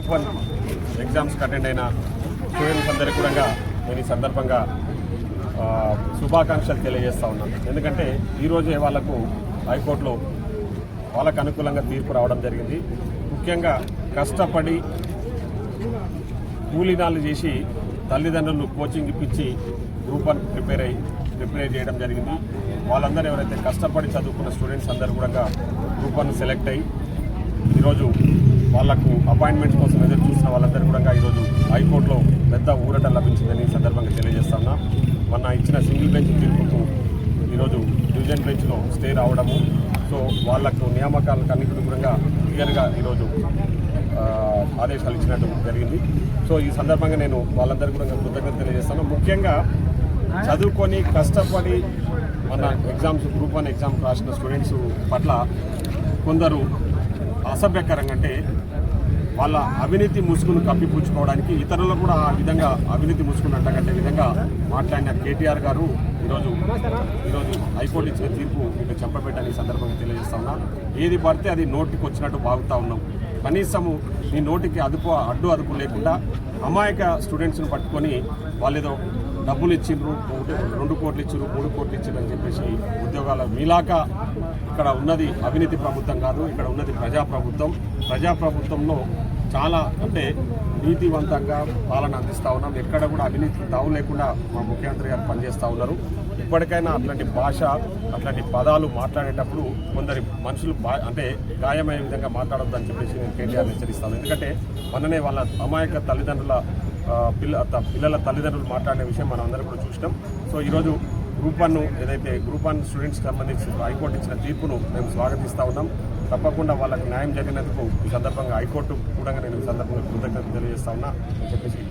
Group 1 ఎగ్జామ్స్కి attend అయిన students అందరికీ కూడా నేను ఈ సందర్భంగా శుభాకాంక్షలు తెలియజేస్తూ ఉన్నాను. ఎందుకంటే ఈరోజే వాళ్లకు హైకోర్టులో వాళ్ళకు అనుకూలంగా తీర్పు రావడం జరిగింది. ముఖ్యంగా కష్టపడి కూలీనాలు చేసి తల్లిదండ్రులు కోచింగ్ ఇప్పించి గ్రూప్ 1 ప్రిపేర్ చేయడం జరిగింది. వాళ్ళందరూ ఎవరైతే కష్టపడి చదువుకున్న స్టూడెంట్స్ అందరూ కూడా గ్రూప్ 1 సెలెక్ట్ అయ్యి ఈరోజు వాళ్లకు అపాయింట్మెంట్స్ కోసం ఎదురు చూసిన వాళ్ళందరూ కూడా ఈరోజు హైకోర్టులో పెద్ద ఊరట లభించిందని సందర్భంగా తెలియజేస్తా ఉన్నా. మొన్న ఇచ్చిన సింగిల్ బెంచ్ తీర్పుకు ఈరోజు డివిజన్ బెంచ్లో స్టే రావడము, సో వాళ్లకు నియామకాలకు అన్నింటినీ కూడా క్లియర్గా ఈరోజు ఆదేశాలు ఇచ్చినట్టు జరిగింది. సో ఈ సందర్భంగా నేను వాళ్ళందరికీ కూడా కృతజ్ఞత తెలియజేస్తాను. ముఖ్యంగా చదువుకొని కష్టపడి మన ఎగ్జామ్స్ గ్రూప్ 1 ఎగ్జామ్స్ రాసిన స్టూడెంట్స్ పట్ల కొందరు అసభ్యకరంగా అంటే వాళ్ళ అవినీతి ముసుగును కప్పిపుచ్చుకోవడానికి ఇతరులు కూడా ఆ విధంగా అవినీతి ముసుగును అంటగట్టే విధంగా మాట్లాడిన కేటీఆర్ గారు ఈరోజు హైకోర్టు ఇచ్చిన తీర్పు మీకు చెంపబెట్టని సందర్భంగా తెలియజేస్తా ఉన్నా. ఏది పడితే అది నోటికి వచ్చినట్టు బాగుతూ ఉన్నాం. కనీసము నీ నోటికి అదుపు లేకుండా అమాయక స్టూడెంట్స్ని పట్టుకొని వాళ్ళేదో డబ్బులు ఇచ్చిండ్రు, 2 కోట్లు ఇచ్చిండ్రు, 3 కోట్లు ఇచ్చిండ్రు అని చెప్పేసి ఉద్యోగాల మీలాగా ఇక్కడ ఉన్నది అవినీతి ప్రభుత్వం కాదు, ఇక్కడ ఉన్నది ప్రజాప్రభుత్వంలో చాలా అంటే నీతివంతంగా పాలన అందిస్తూ ఉన్నాం. ఎక్కడ కూడా అవినీతికి తావు లేకుండా మా ముఖ్యమంత్రి గారు పనిచేస్తూ ఉన్నారు. ఇప్పటికైనా అట్లాంటి భాష అట్లాంటి పదాలు మాట్లాడేటప్పుడు కొందరి మనుషులు అంటే గాయమయ్యే విధంగా మాట్లాడొద్దని చెప్పేసి నేను కేటీఆర్ హెచ్చరిస్తాను. ఎందుకంటే మొన్ననే వాళ్ళ అమాయక తల్లిదండ్రుల పిల్లల తల్లిదండ్రులు మాట్లాడే విషయం మనం అందరం కూడా చూసినాం. సో ఈరోజు గ్రూప్ 1 ఏదైతే గ్రూప్ 1 స్టూడెంట్స్కి సంబంధించి హైకోర్టు ఇచ్చిన తీర్పును మేము స్వాగతిస్తూ ఉన్నాం. తప్పకుండా వాళ్ళకి న్యాయం జరిగినందుకు ఈ సందర్భంగా హైకోర్టు కూడా నేను ఈ సందర్భంగా కృతజ్ఞత తెలియజేస్తా ఉన్నా అని చెప్పేసి